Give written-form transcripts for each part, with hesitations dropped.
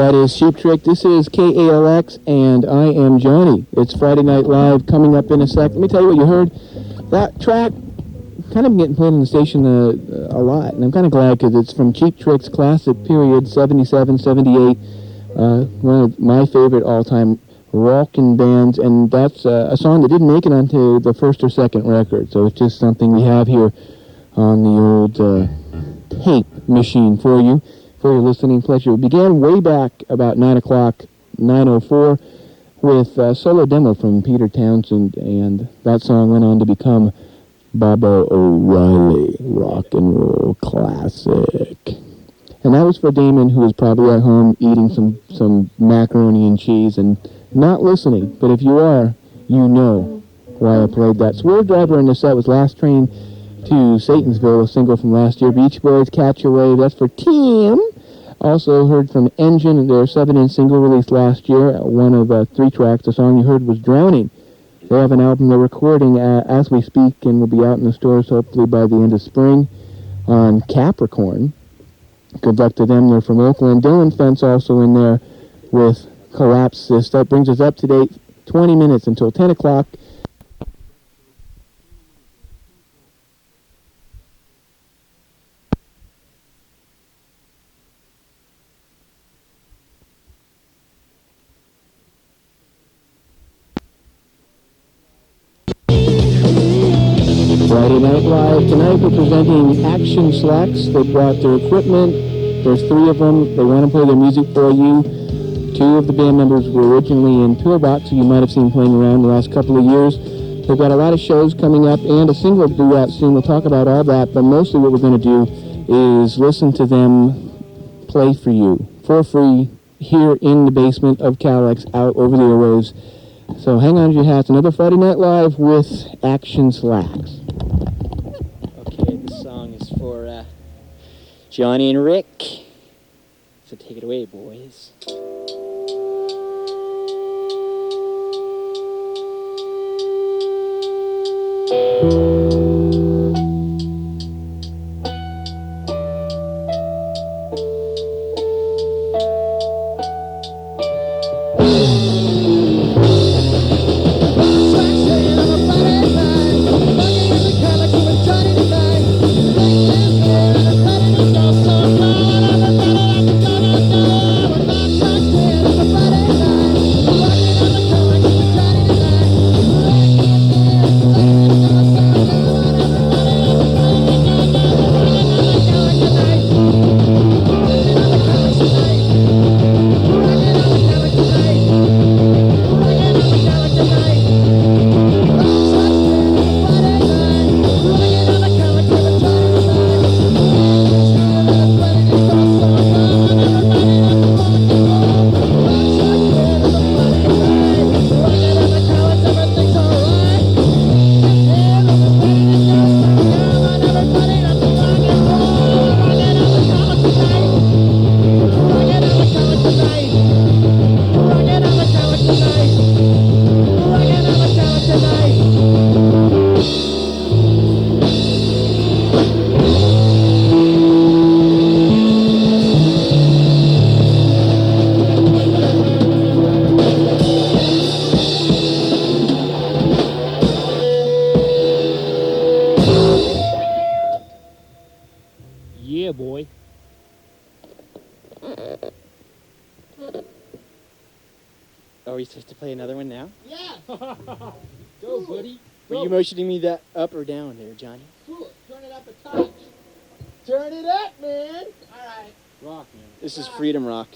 That is Cheap Trick. This is KALX, and I am Johnny. It's Friday Night Live coming up in a sec. Let me tell you what you heard. That track kind of getting played on the station a lot, and I'm kind of glad because it's from Cheap Trick's classic period, 77, 78, one of my favorite all-time rockin' bands, and that's a song that didn't make it onto the first or second record, so it's just something we have here on the old tape machine for you. For your listening pleasure. It began way back about 9 o'clock, 9:04, with a solo demo from Peter Townsend, and that song went on to become Baba O'Reilly, rock and roll classic. And that was for Damon, who was probably at home eating some macaroni and cheese and not listening. But if you are, you know why I played that. Swerve Driver in the set was Last Train to Satansville, a single from last year. Beach Boys, Catch Away, that's for Tim. Also heard from Engine, their 7-inch single released last year, one of 3 tracks. The song you heard was Drowning. They have an album they're recording as we speak and will be out in the stores hopefully by the end of spring on Capricorn. Good luck to them. They're from Oakland. Dylan Fence also in there with Collapse. That brings us up to date 20 minutes until 10 o'clock. Friday Night Live. Tonight we're presenting Actionslacks. They brought their equipment. There's 3 of them. They want to play their music for you. 2 of the band members were originally in Pillbox, who you might have seen playing around the last couple of years. They've got a lot of shows coming up and a single due out soon. We'll talk about all that, but mostly what we're going to do is listen to them play for you for free here in the basement of KALX out over the airwaves. So hang on to your hats. Another Friday Night Live with Actionslacks. For Johnny and Rick. So take it away, boys. Are we supposed to play another one now? Yeah! Go, buddy. Were you motioning me that up or down there, Johnny? Cool. Turn it up a touch. Turn it up, man. All right. Rock, man. This is Freedom Rock.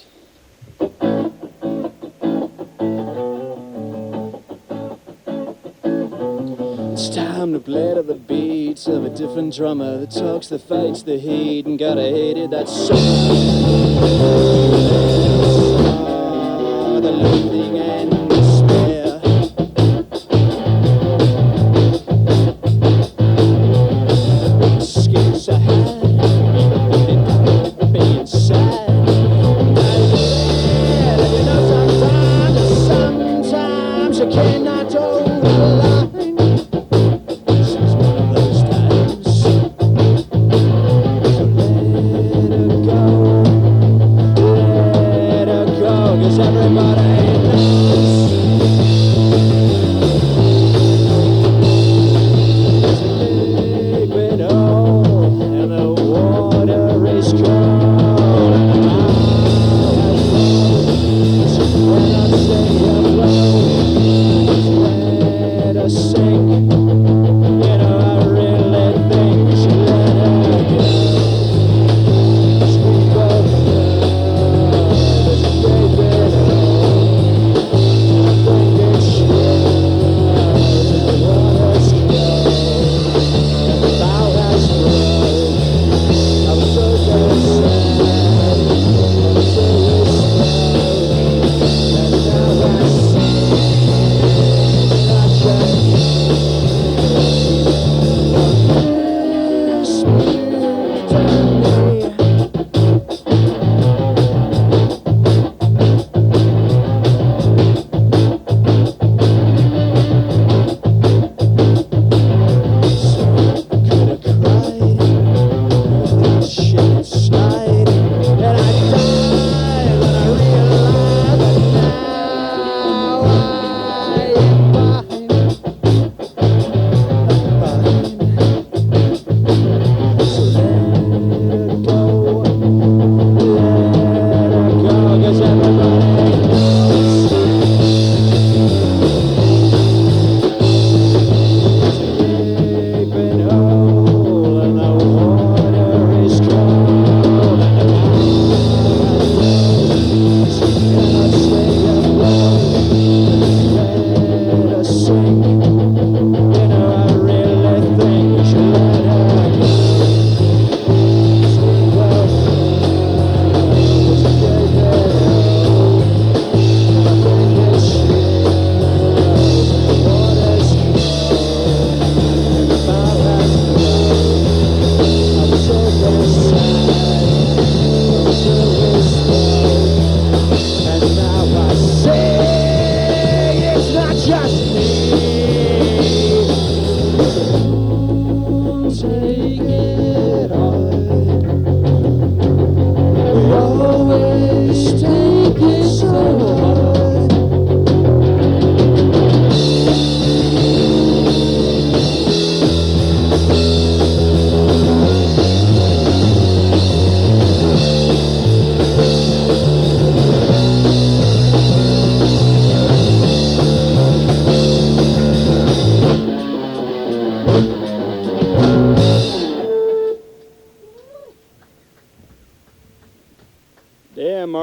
It's time to play to the beats of a different drummer that talks, that fights, the hate, and gotta hate it. That's so. The loathing and despair. Skills I had, and being sad. You know, sometimes you cannot hold the line. This is one of those times. So let her go, let her go.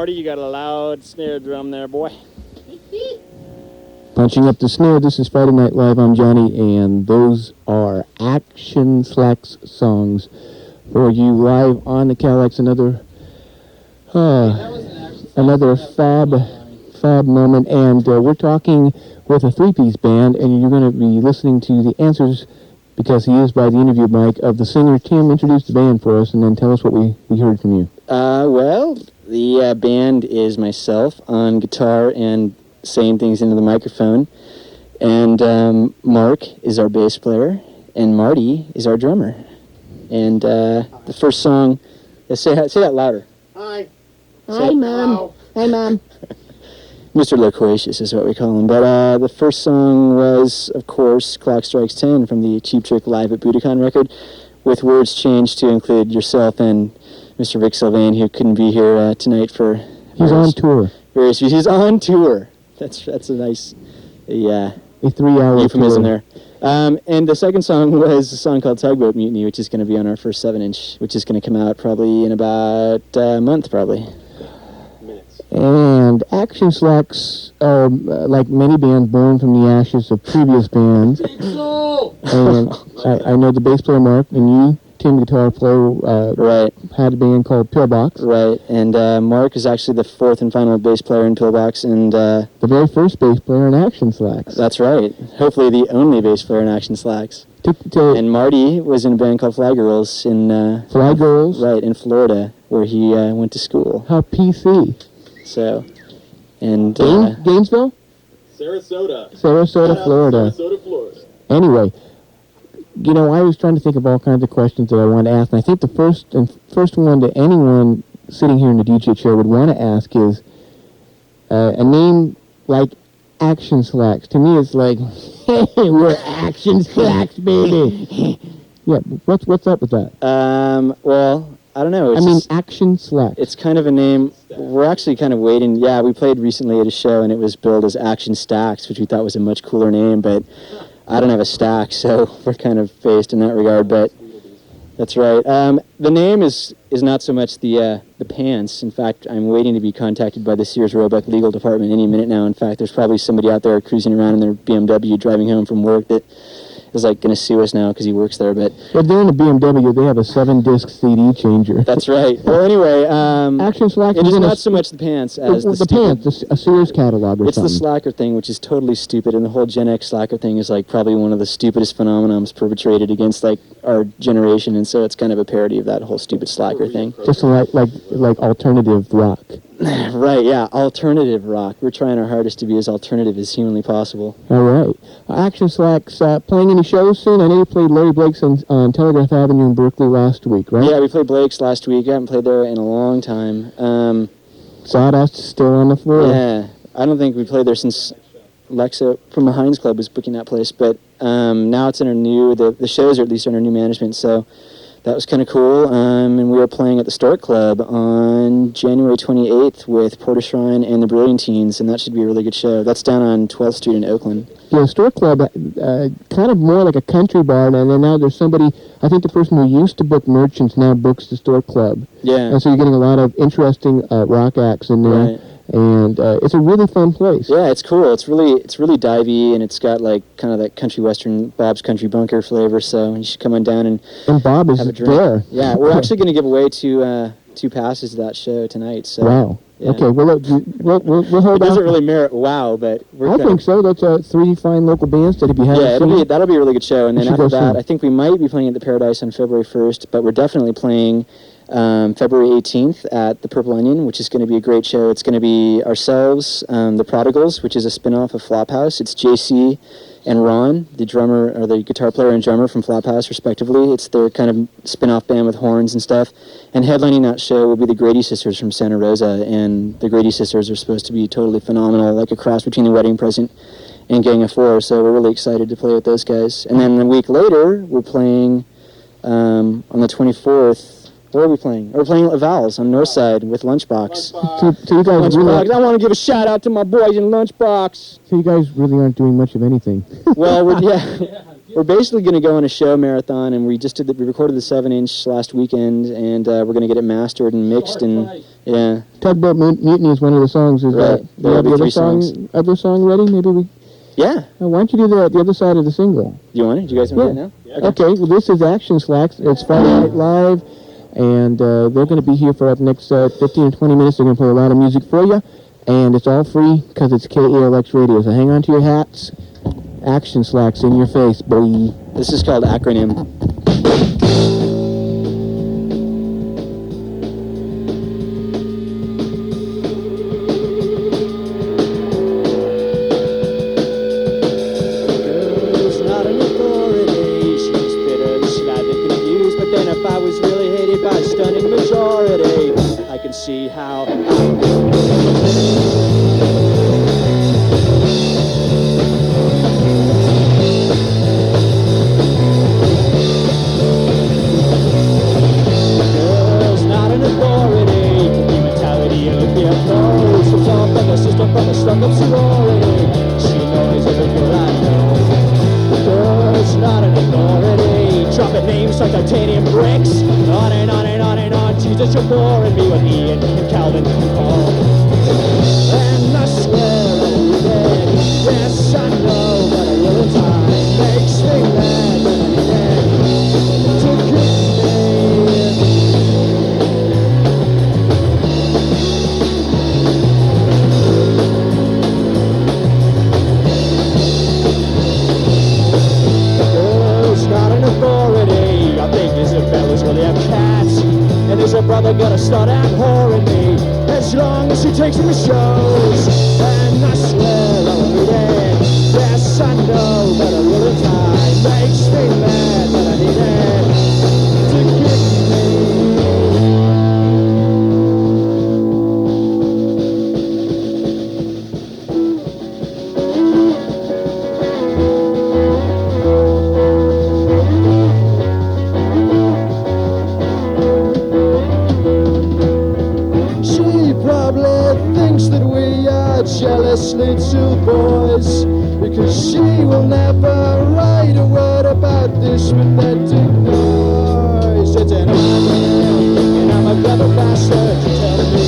Marty, you got a loud snare drum there, boy. Punching up the snare. This is Friday Night Live. I'm Johnny, and those are Actionslacks songs for you live on the KALX. Another fab moment, and we're talking with a three-piece band, and you're going to be listening to the answers, because he is by the interview mic, of the singer. Tim, introduce the band for us, and then tell us what we heard from you. Well, the band is myself on guitar and saying things into the microphone, and Mark is our bass player, and Marty is our drummer. And the first song, say that louder. Hi. Hi, Mom. Hi, Mom. Mr. Loquacious is what we call him. But the first song was, of course, Clock Strikes 10 from the Cheap Trick Live at Budokan record, with words changed to include yourself and Mr. Rick Sylvain, who couldn't be here tonight for... He's on tour. He's on tour. That's a nice a 3-hour euphemism tour there. And the second song was a song called Tugboat Mutiny, which is going to be on our first 7-inch, which is going to come out probably in about a month, probably. And Actionslacks are like many bands born from the ashes of previous bands. And I know the bass player Mark, and you, Tim, the guitar player, right, had a band called Pillbox. Right, and Mark is actually the fourth and final bass player in Pillbox, and the very first bass player in Actionslacks. That's right. Hopefully the only bass player in Actionslacks. And Marty was in a band called Fly Girls in Fly Girls, right, in Florida, where he went to school. How PC. So, and Gainesville? Sarasota, Florida. Sarasota, Florida. Anyway, you know, I was trying to think of all kinds of questions that I wanted to ask, and I think the first one that anyone sitting here in the DJ chair would want to ask is a name like Actionslacks. To me, it's like, hey, we're Actionslacks, baby. Yeah, what's up with that? Well, I don't know. Actionslacks. It's kind of a name. We're actually kind of waiting. Yeah, we played recently at a show, and it was billed as Action Stacks, which we thought was a much cooler name, but I don't have a stack, so we're kind of phased in that regard, but that's right. The name is not so much the pants. In fact, I'm waiting to be contacted by the Sears Roebuck legal department any minute now. In fact, there's probably somebody out there cruising around in their BMW driving home from work that is like going to sue us now because he works there. But if they're in a BMW, they have a 7-disc CD changer. That's right. Well, anyway, Actionslacks. It is not so much the pants as the pants. A Sears catalog or it's something. It's the slacker thing, which is totally stupid, and the whole Gen X slacker thing is like probably one of the stupidest phenomenons perpetrated against like our generation, and so it's kind of a parody of that whole stupid slacker thing. Just like alternative rock. Right, yeah, alternative rock. We're trying our hardest to be as alternative as humanly possible. All right. Actionslacks, playing any shows soon? I know you played Larry Blake's on Telegraph Avenue in Berkeley last week, right? Yeah, we played Blake's last week. I haven't played there in a long time. Sawdust is still on the floor. Yeah, I don't think we played there since Lexa from the Heinz Club was booking that place, but now it's in our new, the shows are at least under new management, so that was kind of cool, and we were playing at the Stork Club on January 28th with Porter Shrine and the Brilliant Teens, and that should be a really good show. That's down on 12th Street in Oakland. Yeah, Stork Club, kind of more like a country bar, and then now there's somebody, I think the person who used to book Merchants now books the Stork Club. Yeah. And so you're getting a lot of interesting rock acts in there. Right. And it's a really fun place. Yeah, it's cool. It's really divey, and it's got like kind of that country western Bob's Country Bunker flavor. So you should come on down and Bob is have a drink. there. Yeah, we're actually going to give away two passes to that show tonight. So wow. Yeah. Okay, well, we'll hold on. It doesn't really merit wow, but I think so. That's 3 fine local bands that if you haven't seen. That'll be a really good show. And then after that, I think we might be playing at the Paradise on February 1st, but we're definitely playing February 18th at the Purple Onion, which is going to be a great show. It's going to be ourselves, the Prodigals, which is a spin-off of Flophouse. It's JC and Ron, the drummer, or the guitar player and drummer from Flophouse, respectively. It's their kind of spin-off band with horns and stuff. And headlining that show will be the Grady Sisters from Santa Rosa, and the Grady Sisters are supposed to be totally phenomenal, like a cross between the Wedding Present and Gang of Four, so we're really excited to play with those guys. And then a week later, we're playing on the 24th. Where are we playing? We're playing at Laval's on Northside with Lunchbox. So you guys Lunchbox. I want to give a shout out to my boys in Lunchbox. So you guys really aren't doing much of anything. Well, we're basically going to go on a show marathon, and we recorded the 7-inch last weekend, and we're going to get it mastered and mixed, and yeah. Tugboat Mutiny is one of the songs. Is right. that, do you have the other song ready? Maybe we... Yeah. Why don't you do the other side of the single? You want it? Do you guys want it now? Yeah. Okay, well, this is Actionslacks. It's Friday Night Live, and they're going to be here for the next 15 or 20 minutes. They're going to play a lot of music for you, and it's all free because it's KALX Radio. So hang on to your hats. Actionslacks in your face, boy. This is called Acronym. See how girl's not an authority. The mentality of the approach from some from the system, from the stuck-up sorority. She knows everything I know. Girl's not an authority. Dropping names like titanium bricks. On and on and on and on. Jesus, you're boring me with Ian and Calvin and Paul. And I swear I'll be dead. Yes, I know, but a little time makes me mad when I'm dead. To kiss Girl's not an authority. I think Isabella's really have cats. And is her brother gonna start abhorring me as long as she takes me to shows? And I swear I will be dead. Yes, I know, but a little time makes me mad, but I need it to kick me. Jealously two boys, because she will never write a word about this pathetic noise. It's an acronym, and I'm a clever bastard. You tell me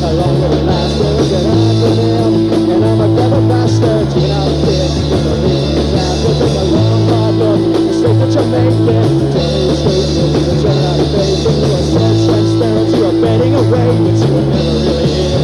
how long will it last? Well, it's an acronym, and I'm a clever bastard. You know, kid, the reasons out. We'll take a long, hard look at the mistake that you're making. Tell me the truth, you'll turn out of faith. You are so transparent, you are fading away, but you were never really here.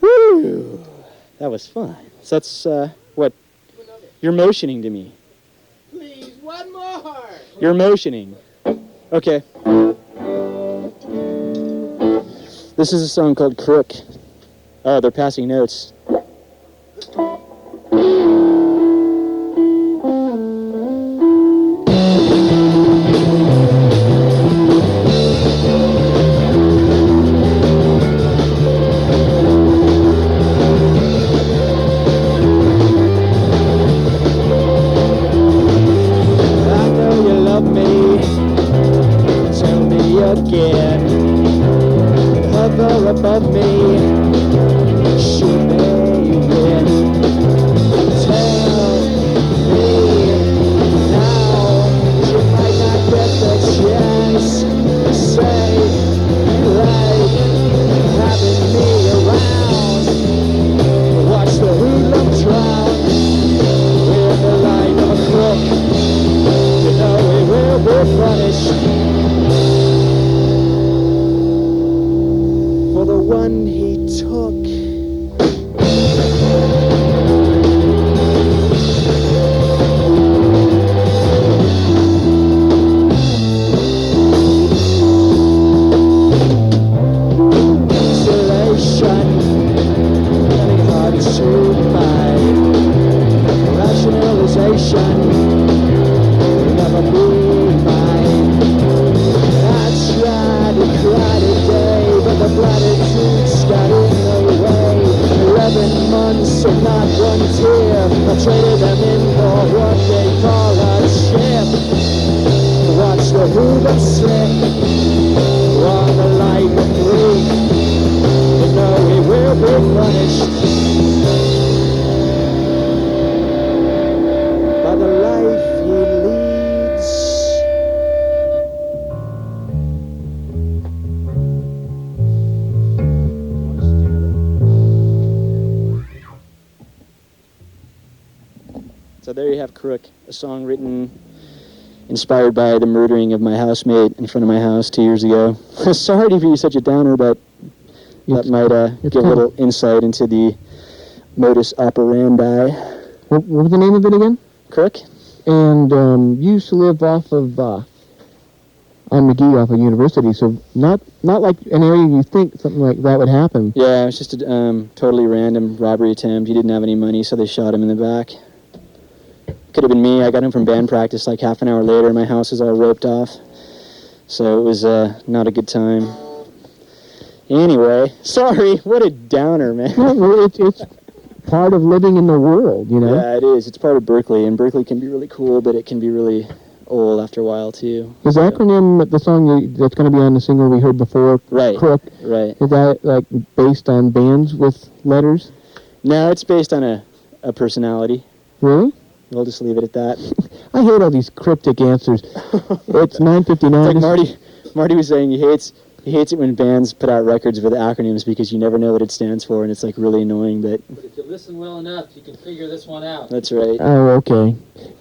Woo! That was fun. So that's what you're motioning to me. Please, one more. You're motioning. Okay. This is a song called Crook. Oh, they're passing notes. Above me, should they win? Tell me now, you might not get the chance to say you like having me around. Watch the hoodlum drown in the line of a crook. You know he will be punished for the one he took. Isolation, getting hard to find. Rationalization will never be mine. I tried to cry today, but the platitudes got in the way. traded them in for what they call a chip. Watch the Hoover slip on the light of three. They know he will be punished by the life he leads. So there you have Crook, a song written, inspired by the murdering of my housemate in front of my house 2 years ago. Sorry to be such a downer, but that might give a little insight into the modus operandi. What was the name of it again? Crook? And you used to live off of, on McGee off of University, so not like an area you think something like that would happen. Yeah, it was just a totally random robbery attempt. He didn't have any money, so they shot him in the back. Could have been me. I got home from band practice like half an hour later. My house was all roped off. So it was not a good time. Anyway, sorry, what a downer, man. Well, it's part of living in the world, you know? Yeah, it is. It's part of Berkeley, and Berkeley can be really cool, but it can be really old after a while, too. Is the acronym, the song that's going to be on the single we heard before, Right, Crook, right. is that like based on bands with letters? No, it's based on a personality. Really? We'll just leave it at that. I hate all these cryptic answers. It's 9:59. It's like Marty was saying he hates it when bands put out records with acronyms because you never know what it stands for, and it's like really annoying, but if you listen well enough, you can figure this one out. That's right. Oh, okay.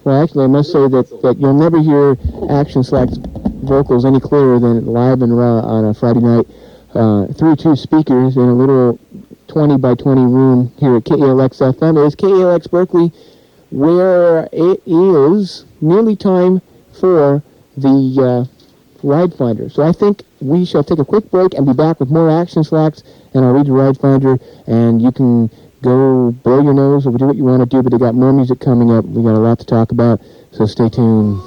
Well, actually, I must say that you'll never hear Actionslacks vocals any clearer than live and raw on a Friday night through two speakers in a little 20 by 20 room here at KALX FM. It is KALX Berkeley, where it is nearly time for the Ride Finder. So I think we shall take a quick break and be back with more Actionslacks, and I'll read the Ride Finder, and you can go blow your nose or do what you want to do, but they got more music coming up. We got a lot to talk about, so stay tuned.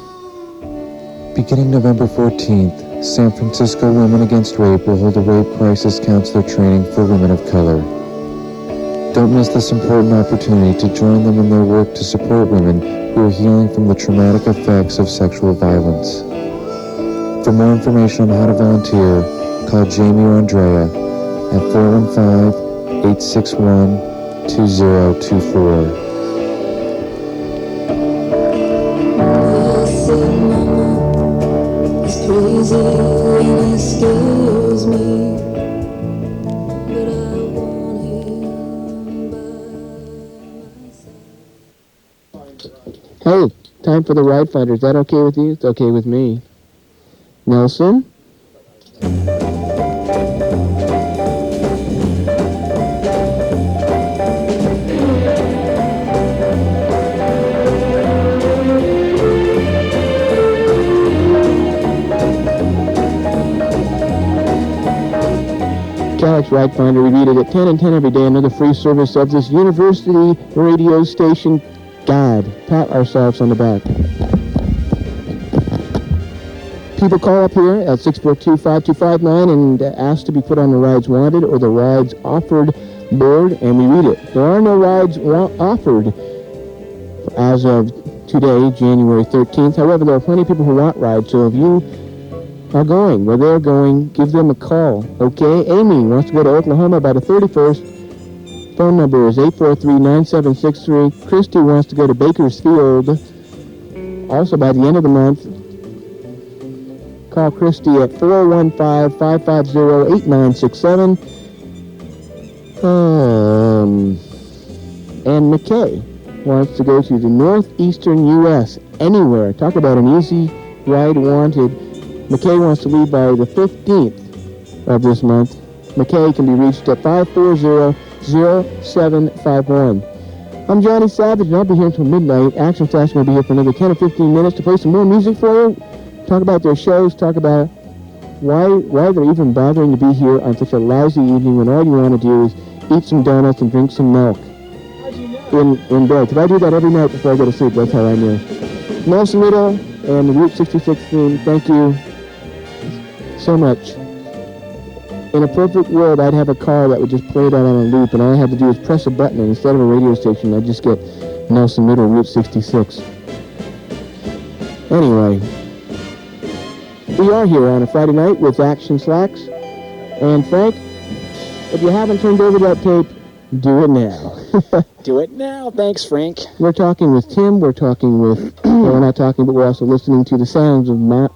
Beginning November 14th, San Francisco Women Against Rape will hold a rape crisis counselor training for women of color. Don't miss this important opportunity to join them in their work to support women who are healing from the traumatic effects of sexual violence. For more information on how to volunteer, call Jamie or Andrea at 415-861-2024. Crazy and it scares me, but I want him by my side. Hey, time for the Ride Finder. Is that okay with you? It's okay with me. Nelson? KALX Ride Finder, we read it at 10 and 10 every day, another free service of this university radio station. God, pat ourselves on the back. People call up here at 642-5259 and ask to be put on the Rides Wanted or the Rides Offered board, and we read it. There are no rides offered as of today, January 13th. However, there are plenty of people who want rides, so if you are going where they're going, give them a call, okay? Amy wants to go to Oklahoma by the 31st. Phone number is 843-9763. Christy wants to go to Bakersfield also by the end of the month. Call Christy at 415-550-8967. And McKay wants to go to the northeastern U.S. anywhere. Talk about an easy ride wanted. McKay wants to leave by the 15th of this month. McKay can be reached at 540-0751. I'm Johnny Savage, and I'll be here until midnight. Actionslacks will be here for another 10 or 15 minutes to play some more music for you. Talk about their shows, talk about why they're even bothering to be here on such a lousy evening when all you want to do is eat some donuts and drink some milk in bed. Because I do that every night before I go to sleep. That's how I know. Nelson Little and the Route 66 team, thank you so much. In a perfect world, I'd have a car that would just play that on a loop, and all I had to do is press a button, and instead of a radio station, I'd just get Nelson Middle, Route 66. Anyway, we are here on a Friday night with Actionslacks. And Frank, if you haven't turned over that tape, do it now. Do it now. Thanks, Frank. We're talking with Tim. We're talking with, well, we're not talking, but we're also listening to the sounds of Mark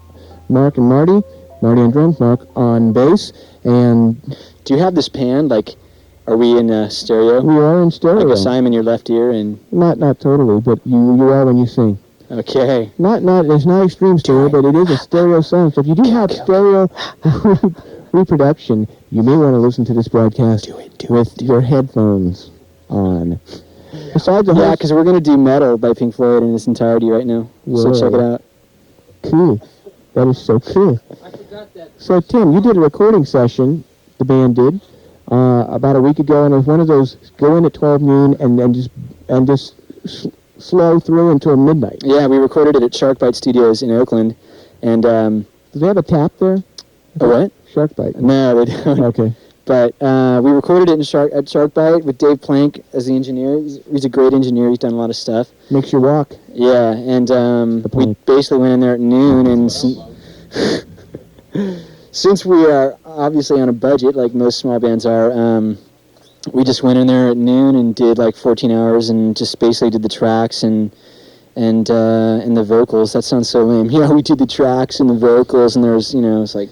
and Marty. Marty on drums, Mark on bass. And do you have this pan? Like, are we in stereo? We are in stereo. Like a Simon in your left ear and... Not totally, but you are when you sing. Okay. It's not extreme stereo, but it is a stereo sound. So if you do have stereo reproduction, you may want to listen to this broadcast with your headphones on. Besides the yeah, because we're going to do Metal by Pink Floyd in its entirety right now. Whoa. So check it out. Cool. That is so cool. I forgot that. So Tim, you did a recording session, the band did, about a week ago, and it was one of those go in at 12 noon and just slow through until midnight. Yeah, we recorded it at Sharkbite Studios in Oakland, and do they have a tap there? A what? Sharkbite. No, they don't. Okay. But we recorded it at Sharkbite with Dave Plank as the engineer. He's a great engineer. He's done a lot of stuff. Makes you walk. Yeah, and we basically went in there at noon, and since we are obviously on a budget, like most small bands are, we just went in there at noon and did like 14 hours and just basically did the tracks and the vocals. That sounds so lame. Yeah, we did the tracks and the vocals, and there's, it's like,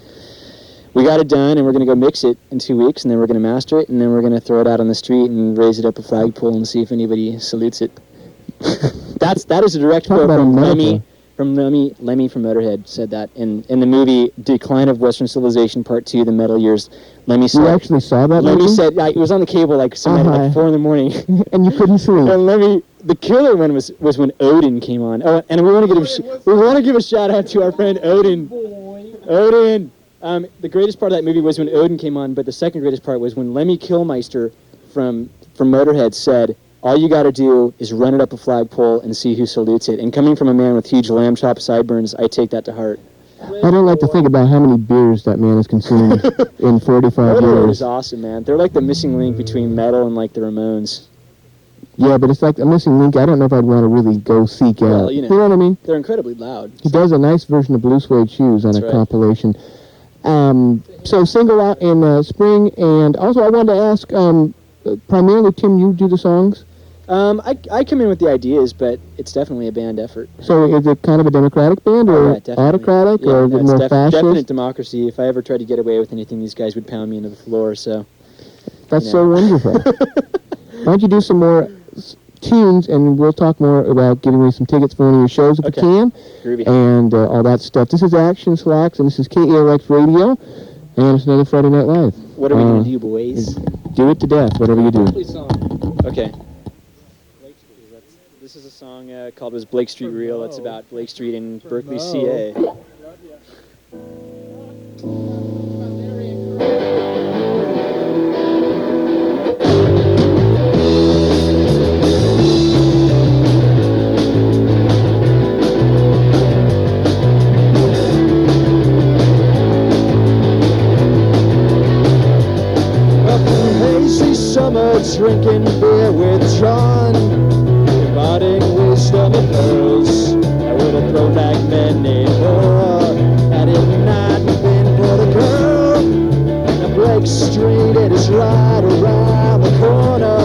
we got it done, and we're going to go mix it in 2 weeks, and then we're going to master it, and then we're going to throw it out on the street and raise it up a flagpole and see if anybody salutes it. That is a direct quote from Lemmy from Motorhead said that in the movie Decline of Western Civilization Part 2, The Metal Years. Lemmy said... You actually saw that Lemmy movie? said... Yeah, it was on the cable like some night at like 4 in the morning. And you couldn't sleep. And Lemmy... The killer one was when Odin came on. Oh, and we want to give a shout out to our friend Odin. Odin! The greatest part of that movie was when Odin came on, but the second greatest part was when Lemmy Kilmister from Motorhead said, all you got to do is run it up a flagpole and see who salutes it. And coming from a man with huge lamb chop sideburns, I take that to heart. I don't like to think about how many beers that man has consumed in 45 Motorhead years. is awesome, man. They're like the missing link between metal and like the Ramones. Yeah, but it's like a missing link. I don't know if I'd want to really go seek out. Well, you know what I mean? They're incredibly loud. He does a nice version of Blue Suede Shoes on a compilation. So single out in spring, and also I wanted to ask, primarily, Tim, you do the songs? I come in with the ideas, but it's definitely a band effort. So is it kind of a democratic band, or autocratic, or is it more fascist? Definite democracy. If I ever tried to get away with anything, these guys would pound me into the floor, so... That's so wonderful. Why don't you do some more tunes, and we'll talk more about giving away some tickets for one of your shows if we can. Groovy. And all that stuff. This is Actionslacks, and this is KALX Radio, and it's another Friday Night Live. What are we going to do, boys? Do it to death, whatever you do. Okay. This is a song called Was Blake Street Real? It's about Blake Street in Berkeley, CA. Drinking beer with John, dividing wisdom and pearls. I would have thrown back many more had it not been for the girl. And the Blake Street, it is right around the corner.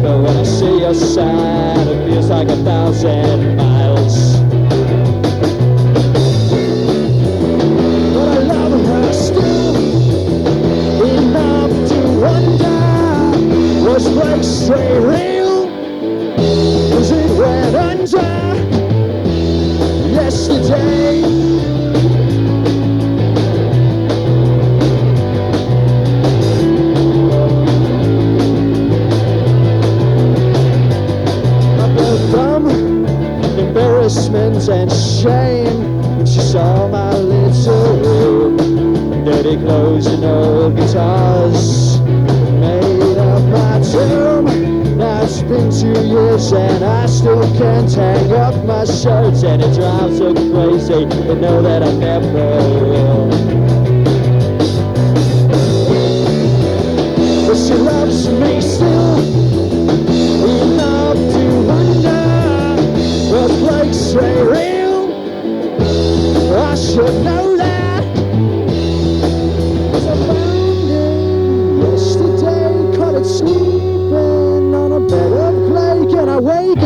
But when I see your side, it feels like 1,000 miles. But I love her still enough to wonder. Was Blake Street real? Was it went under yesterday? I felt dumb, embarrassment and shame when she saw my little room. Dirty clothes and old guitars made up my tomb. Now it's been 2 years and I still can't hang up my shirts, and it drives her crazy to know that I never will. But she loves me still enough to wonder. don't know that. As I found it yesterday, caught it sleeping on a bed of clay. Can I wake it?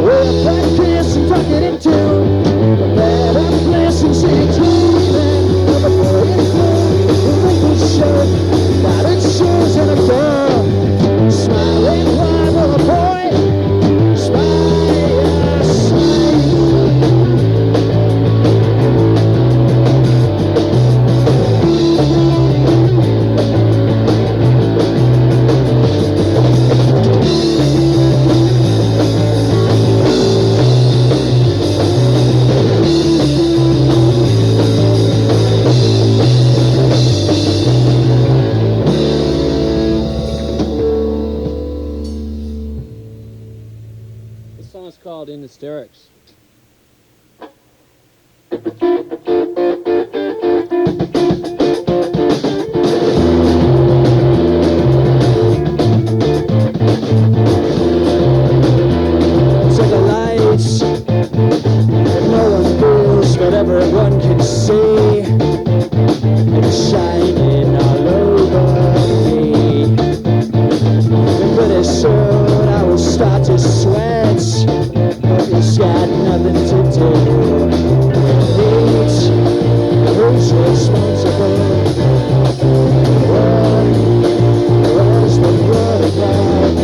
Way up like this and tuck it into a bed of bliss and see it dreaming of a boy in blue, a wrinkled shirt, battered shoes and a girl smiling while a boy smiles. This song is called In Hysterics. To the lights that no one feels but everyone can see. It's shining all over me. And pretty soon I will start to sweat. But it's got nothing to do with it. Who's responsible? Where's the word about?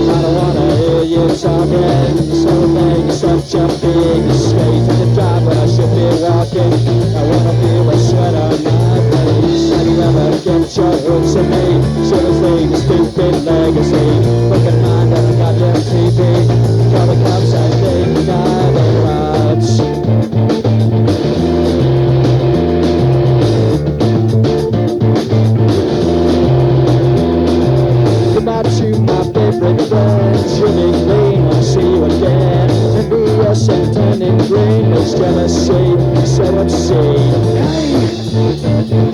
I don't wanna hear you talking. This whole thing is such a big escape from the drive when I should be walking. I wanna feel the sweat on my face. Have you ever get your hooks in me? Sort of thing, stupid legacy. Fucking mind on a goddamn TV. Call the cops, I think I've arrived. Goodbye to my favorite friends. You'll be clean when I see you again. And be your sentiment in green. There's jealousy, so obscene. Hey,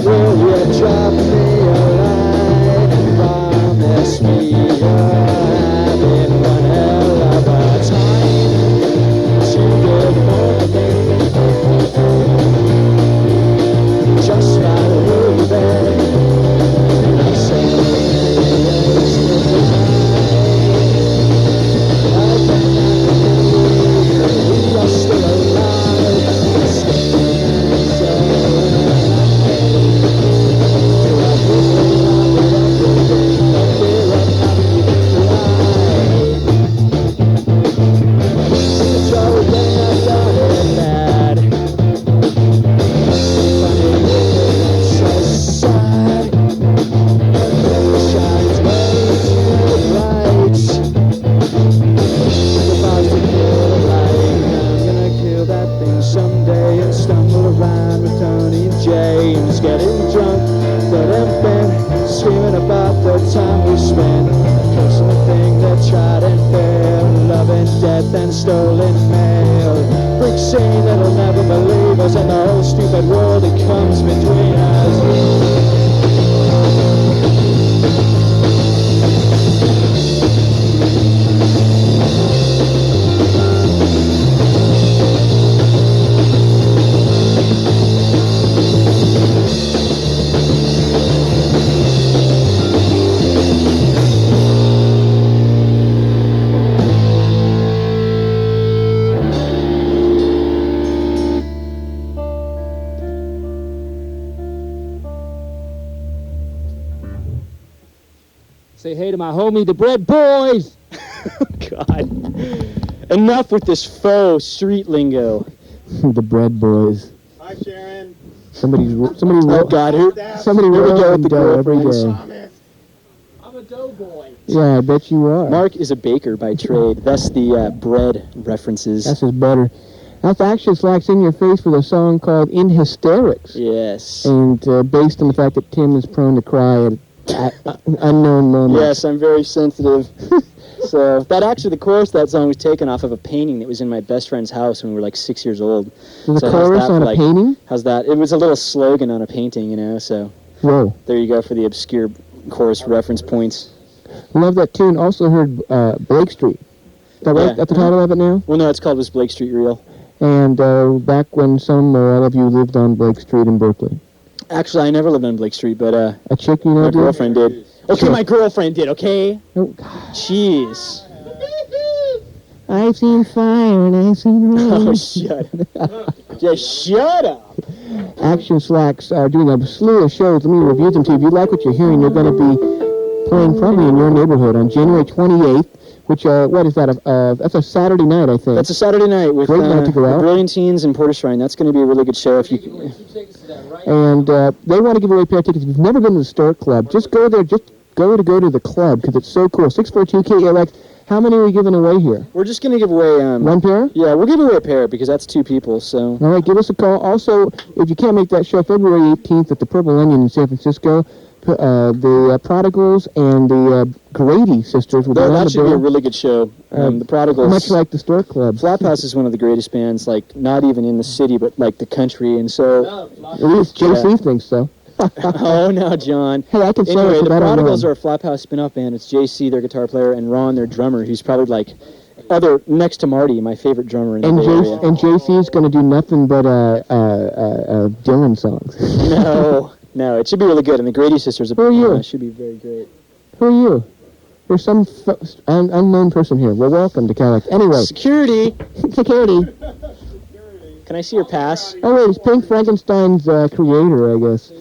will you drop me a line and promise me you're having one hell of a time? To get more than me, just like Rubin. I say. And stolen mail. Freak scene that'll never believe us, and the whole stupid world that comes between us. Say hey to my homie, the Bread Boys! God. Enough with this faux street lingo. The Bread Boys. Hi, Sharon. Somebody Oh, God. somebody Here we go with rolls the dough every girlfriends. day. Thomas. I'm a doughboy. Yeah, I bet you are. Mark is a baker by trade. Thus the bread references. That's his butter. That's Actionslacks in your face with a song called In Hysterics. Yes. And based on the fact that Tim is prone to cry at unknown moments. Yes, I'm very sensitive. So that actually, the chorus of that song was taken off of a painting that was in my best friend's house when we were like 6 years old. There's So a how's chorus that on for, a like, painting? How's that? It was a little slogan on a painting, you know, so Whoa. there you go for the obscure chorus reference points. Love that tune. Also heard Blake Street. Is that right? Yeah. At the title of it now? Well, no, it's called Was Blake Street Real? And back when some or all of you lived on Blake Street in Berkeley. Actually, I never lived on Blake Street, but A chick you know my did? girlfriend did. Okay, Sure. my girlfriend did, okay? Oh, Jeez. I've seen fire and I've seen rain. Oh, shut up. Just shut up. Actionslacks are doing a slew of shows. Let me review them to you. If you like what you're hearing, you're going to be playing probably in your neighborhood on January 28th, which, what is that? That's a Saturday night, I think. That's a Saturday night with Great night to go the out. Brilliant Teens and Porter Shrine. That's going to be a really good show. If you can. And they want to give away a pair of tickets. If you've never been to the Stork Club, just go there. Just go to the club because it's so cool. 642 KALX. How many are we giving away here? We're just going to give away... One pair? Yeah, we'll give away a pair because that's 2 people, so... All right, give us a call. Also, if you can't make that show, February 18th at the Purple Onion in San Francisco, the Prodigals and the Grady sisters will be on That the should be a bill. really good show. The Prodigals... Much like the Stork Club. Flophouse is one of the greatest bands, like, not even in the city, but, like, the country, and so... At least JC thinks so. Oh, no, John. Hey, I can say Anyway, it, the but I don't Prodigals know. are a Flophouse spin-off band. It's JC, their guitar player, and Ron, their drummer, who's probably, like, next to Marty, my favorite drummer in the Bay Area. And JC's going to do nothing but Dylan songs. No, it should be really good, and the Grady sisters Who are you? should be very great. Who are you? There's some unknown person here. Well, welcome to KALX. Anyway. Security! Security. Can I see your pass? Oh, wait, it's Pink Frankenstein's creator, I guess.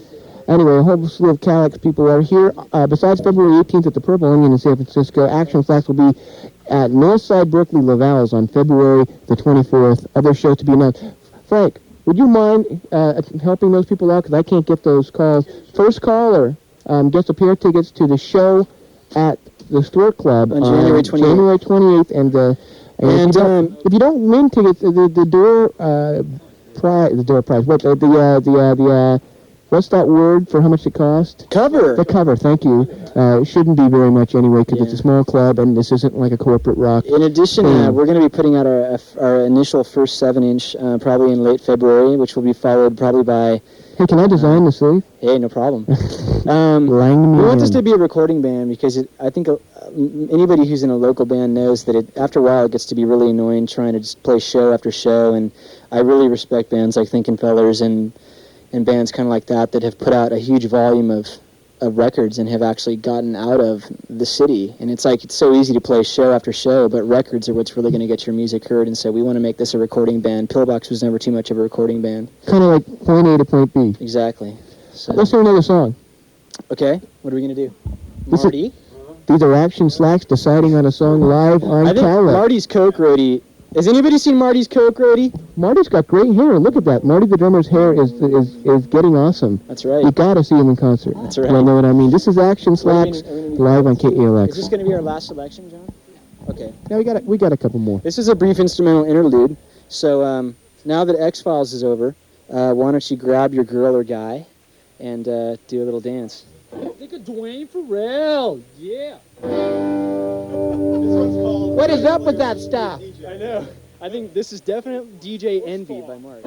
Anyway, a whole slew of KALX people are here. Besides February 18th at the Purple Onion in San Francisco, Actionslacks will be at Northside Berkeley Laval's on February the 24th. Other shows to be announced. Frank, would you mind helping those people out? Because I can't get those calls. First caller gets a pair of tickets to the show at the Stork Club On January 28th. January 28th. And if you don't win tickets, the door prize, what, what's that word for how much it cost? Cover! The cover, thank you. It shouldn't be very much anyway because it's a small club and this isn't like a corporate rock. In addition, we're going to be putting out our initial first 7-inch probably in late February, which will be followed probably by... Hey, can I design the sleeve? Hey, no problem. We Lang me want this in. to be a recording band because I think anybody who's in a local band knows that after a while it gets to be really annoying trying to just play show after show, and I really respect bands like Thinkin' Fellers and bands kind of like that have put out a huge volume of records and have actually gotten out of the city. And it's like, it's so easy to play show after show, but records are what's really going to get your music heard, and so we want to make this a recording band. Pillbox was never too much of a recording band. Kind of like point A to point B. Exactly. So, Let's hear another song. okay, what are we going to do? This is- Marty? These are Actionslacks deciding on a song live on I think KALX. Marty's Coke Roadie. Has anybody seen Marty's Coke Roadie? Marty's got great hair. Look at that. Marty the drummer's hair is getting awesome. That's right. You gotta see him in concert. That's right. You know what I mean? This is Actionslacks Are we gonna do- live on KALX. Is this going to be our last selection, John? Okay. Yeah, we got a couple more. This is a brief instrumental interlude. So now that X-Files is over, why don't you grab your girl or guy and do a little dance. Think of Dwayne Farrell. Yeah. What is up with that stuff? I know. I think this is definitely DJ Envy by Mark.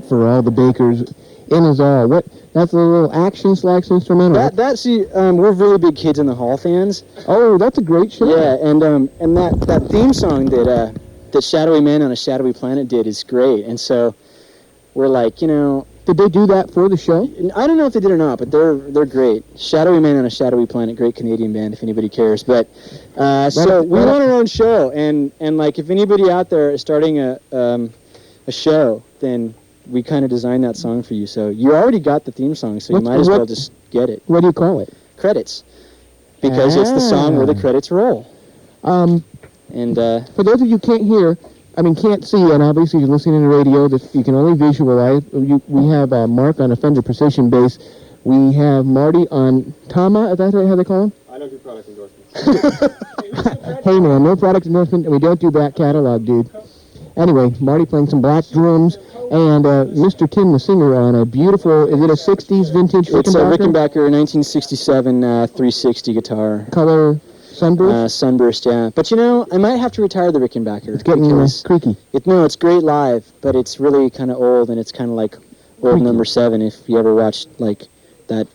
for all the bakers in us all. What? That's a little Actionslacks instrumental. We're really big Kids in the Hall fans. Oh, that's a great show. Yeah, and that theme song that Shadowy Man on a Shadowy Planet did is great, and so we're like, Did they do that for the show? I don't know if they did or not, but they're great. Shadowy Man on a Shadowy Planet, great Canadian band if anybody cares. But so we want our own show, and like if anybody out there is starting a show, then we kind of designed that song for you. So you already got the theme song, so you might as well just get it. What do you call it? Credits, because it's the song where the credits roll. For those of you who can't see, and obviously you're listening to the radio, that you can only visualize. We have Mark on a Fender Precision bass. We have Marty on Tama. Is that how they call him? I don't do product endorsements. Hey man, no product endorsement, and we don't do back catalog, dude. Anyway, Marty playing some black drums, and Mr. Tim, the singer, on a beautiful, is it a 60s vintage Rickenbacker? It's a Rickenbacker 1967 360 guitar. Color sunburst? Sunburst, yeah. But I might have to retire the Rickenbacker. It's getting creaky. It's great live, but it's really kind of old, and it's kind of like old number 7 if you ever watched, like, that,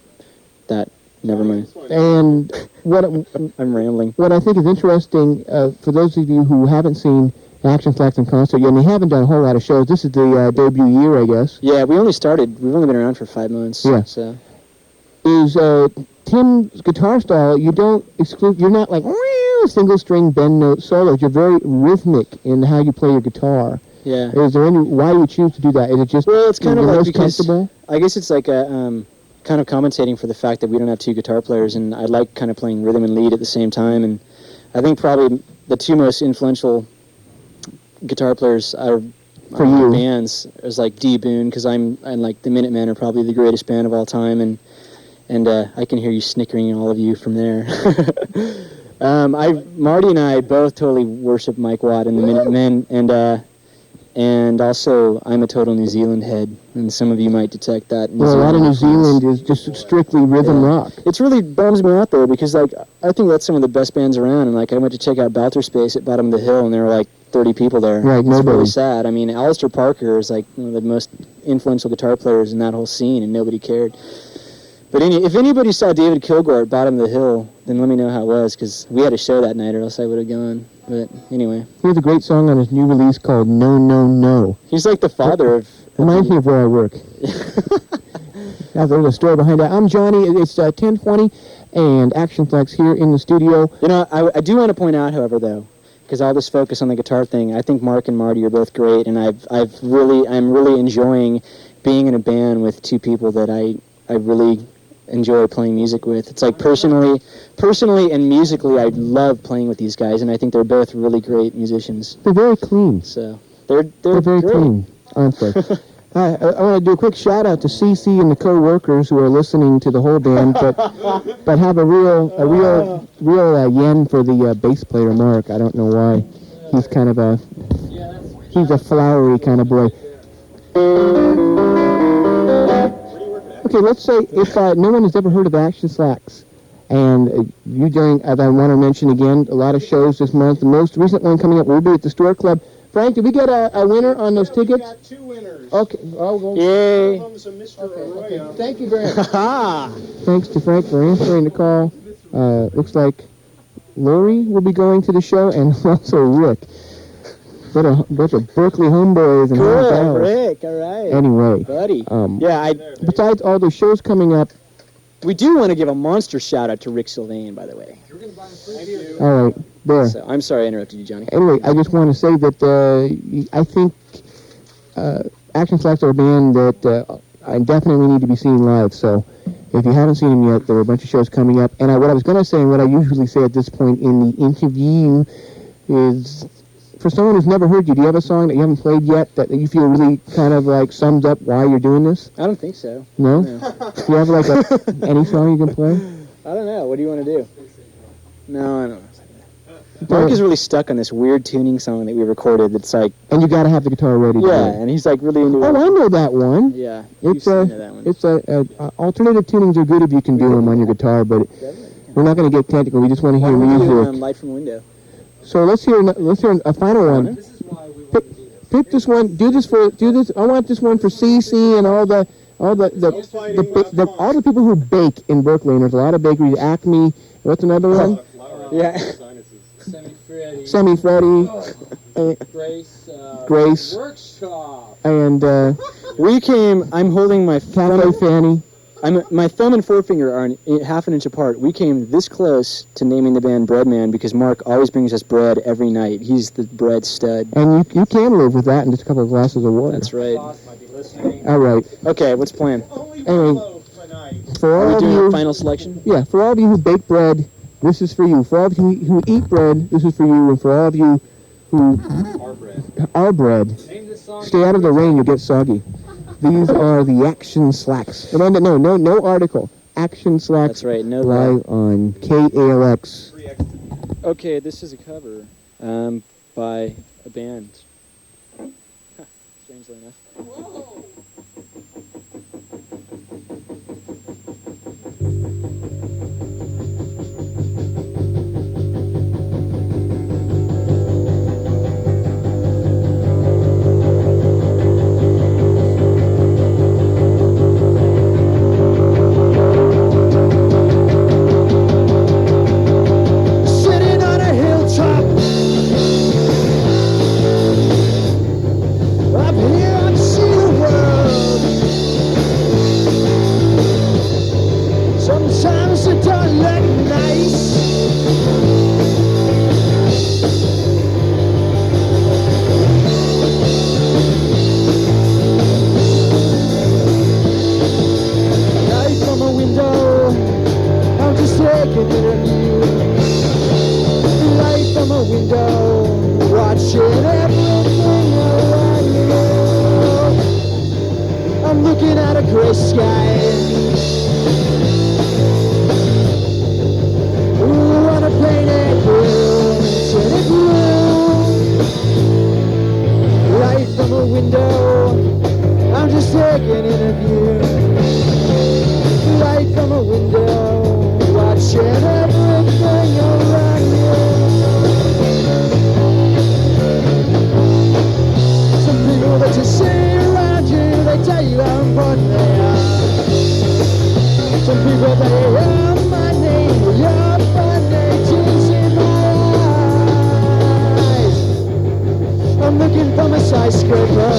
never mind. And what... I'm rambling. What I think is interesting, for those of you who haven't seen Actionslacks in concert yet, and they haven't done a whole lot of shows, this is the debut year, I guess. Yeah, we've only been around for 5 months. Yeah. So. Is Tim's guitar style, you're not like single string bend note solos, you're very rhythmic in how you play your guitar. Yeah. Is there why do you choose to do that? Is it just it's kind of like because comfortable? I guess it's like a kind of compensating for the fact that we don't have 2 guitar players, and I like kind of playing rhythm and lead at the same time, and I think probably the 2 most influential guitar players are for you bands is like D Boon, because I'm like the Minutemen are probably the greatest band of all time, and I can hear you snickering, all of you, from there. Marty and I both totally worship Mike Watt and the Minutemen, and also I'm a total New Zealand head, and some of you might detect that. A lot of New Zealand is just strictly rhythm rock. It's really bums me out though, because like I think that's some of the best bands around, and like I went to check out Balter Space at Bottom of the Hill, and there were like 30 people there. Right, it's really sad. I mean, Alistair Parker is like one of the most influential guitar players in that whole scene, and nobody cared. But if anybody saw David Kilgore at Bottom of the Hill, then let me know how it was, because we had a show that night, or else I would have gone. But anyway. Here's a great song on his new release called No, No, No. He's like the father of... Reminds me of where I work. There's a story behind that. I'm Johnny. It's 10:20, and Actionslacks here in the studio. I do want to point out, however, though, because all this focus on the guitar thing, I think Mark and Marty are both great, and I'm really enjoying being in a band with 2 people that I really enjoy playing music with. It's like personally and musically, I love playing with these guys, and I think they're both really great musicians. They're very clean. So they're very great. Clean, aren't they? I want to do a quick shout out to CC and the co-workers who are listening to the whole band, but have a real yen for the bass player Mark. I don't know why. He's kind of he's a flowery kind of boy. Okay, let's say if no one has ever heard of Actionslacks, and you doing, as I want to mention again, a lot of shows this month. The most recent one coming up will be at the Store Club. Frank, did we get a winner on those tickets? We got 2 winners. Okay. Oh, yay. One of them is a Mr. Arroyo. Thank you very much. Thanks to Frank for answering the call. Looks like Lori will be going to the show, and also Rick. What a bunch of Berkeley homeboys and cool, Rick, all right. Anyway. Buddy. Besides all the shows coming up, we do want to give a monster shout-out to Rick Sylvain, by the way. All right, there. So, I'm sorry I interrupted you, Johnny. Anyway, I just want to say that I think Actionslacks are a band that I definitely need to be seen live, so if you haven't seen them yet, there are a bunch of shows coming up. And what I was going to say, and what I usually say at this point in the interview is, for someone who's never heard you, do you have a song that you haven't played yet that you feel really kind of like sums up why you're doing this? I don't think so. No? Do you have like any song you can play? I don't know. What do you want to do? No, I don't know. Mark is really stuck on this weird tuning song that we recorded that's like... And you got to have the guitar ready. Yeah, and he's like really into it. Oh, I know that one. Yeah, it's that one. Alternative tunings are good if you can do them on your guitar, but we're not going to get technical. We just want to hear music. Light from Window. So let's hear a final one. Pick this one. Do this. I want this one for CC and all the people who bake in Berkeley. And there's a lot of bakeries. Acme. What's another one? Yeah. Semi Freddy. Grace. Workshop. And We came. I'm holding my Cafe Fanny. my thumb and forefinger are half an inch apart. We came this close to naming the band Breadman because Mark always brings us bread every night. He's the bread stud. And you can live with that and just a couple of glasses of water. That's right. All right. Okay, what's the plan? Anyway, for Are all we of doing you, a final selection? yeah, for all of you who bake bread, this is for you. For all of you who eat bread, this is for you. And for all of you who are bread, stay out of the rain. You'll get soggy. These are the Action Slacks. No article. Action Slacks. That's right. No live on KALX. Okay, this is a cover by a band. Strangely enough. Sitting on a hilltop, up here I see the world. Sometimes it don't look nice. Light from a window, I'm just taking it in view. Light from a window, watching everything around me. I'm looking at a gray sky. Ooh, on a painted blue, turn it blue. Light from a window, I'm just taking in a view. Light from a window, watching everything around you. Some people that you see around you, they tell you how important they are. Some people that hear my name, your funny tears in my eyes. I'm looking for my skyscraper.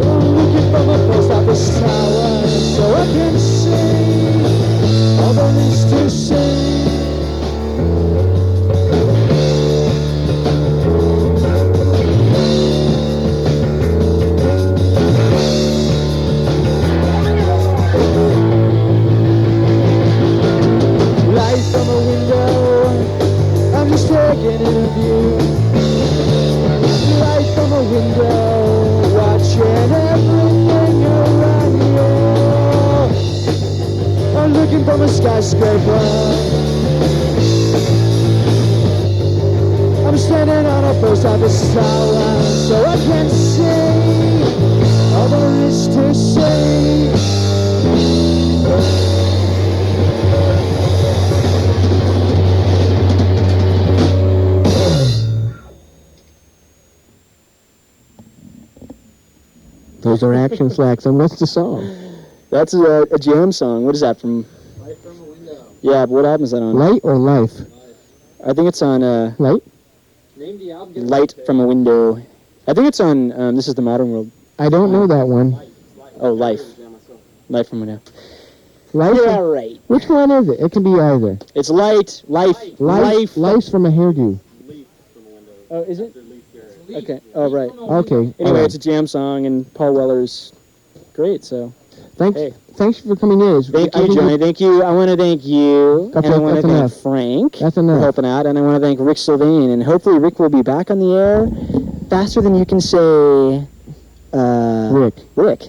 I'm looking for my post office tower, so I can see all there is to see. Light from a window, I'm just taking in a view. Light from a window, watching everything around you. I'm looking for my skyscraper. I'm standing on a post office tower, so I can see all there is to see. Those are Action Slacks. And what's the song? That's a jam song. What is that from? Light from a window. Yeah, but what album is that on? Light or Life? I think it's on Light? Name the album. Light from a Window. I think it's on This Is the Modern World. I don't know that one. Oh, Life. Light from a Window. Life? Yeah, right. Which one is it? It can be either. It's Light, Life. Life's from a hairdo. Oh, is it? Okay. Oh, right. Okay. Anyway, it's a jam song, and Paul Weller's great, so. Thanks. Hey. Thanks for coming in. Thank you, Johnny. Thank you. I want to thank you. Okay, and I want to that's thank enough. Frank That's for enough. helping out. And I want to thank Rick Sylvain. And hopefully Rick will be back on the air faster than you can say, Rick.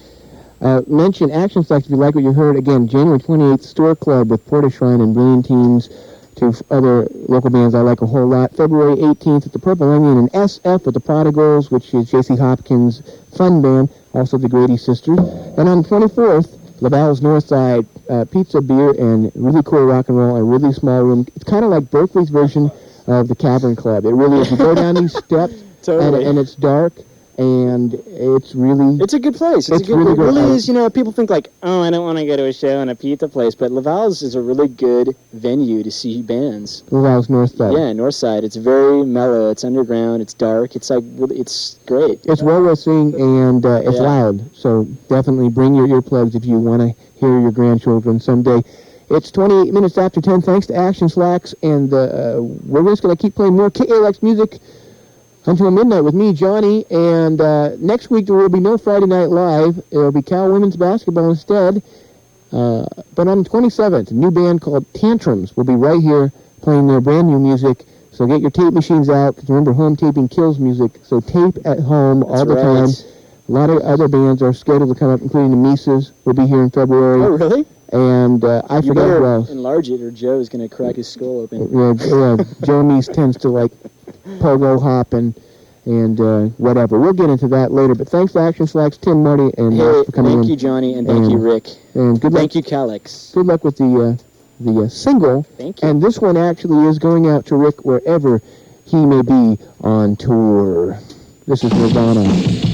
Mention Action Slacks if you like what you heard. Again, January 28th, Store Club with Porta Shrine and brilliant teams to other local bands I like a whole lot. February 18th at the Purple Onion and SF with the Prodigals, which is J.C. Hopkins' fun band, also the Grady Sisters. And on the 24th, LaValle's Northside, pizza, beer, and really cool rock and roll, a really small room. It's kind of like Berkeley's version of the Cavern Club. It really is. You go down these steps, Totally. and it's dark, and it's really... It's a good place. It's really it good. really is, you know, people think like, oh, I don't want to go to a show in a pizza place, but Laval's is a really good venue to see bands. Laval's North Side. Yeah, North Side. It's very mellow. It's underground. It's dark. It's like, it's great. It's well worth seeing, and it's loud, so definitely bring your earplugs if you want to hear your grandchildren someday. It's 28 minutes after 10. Thanks to Actionslacks, and we're just going to keep playing more KALX music until midnight with me, Johnny, and next week there will be no Friday Night Live. It will be Cal Women's Basketball instead. But on the 27th, a new band called Tantrums will be right here playing their brand new music. So get your tape machines out, because remember, home taping kills music, so tape at home all the time. A lot of other bands are scheduled to come up, including the Mises will be here in February. Oh, really? And I You forget better who else. enlarge it, or Joe's going to crack his skull open. Yeah, Joe Mies tends to like pogo hop and whatever. We'll get into that later. But thanks to Actionslacks, Tim, Marty, and Hey, for coming in. thank you, Johnny, and thank you, Rick. And good luck. Thank you, KALX. Good luck with the single. Thank you. And this one actually is going out to Rick wherever he may be on tour. This is Nirvana.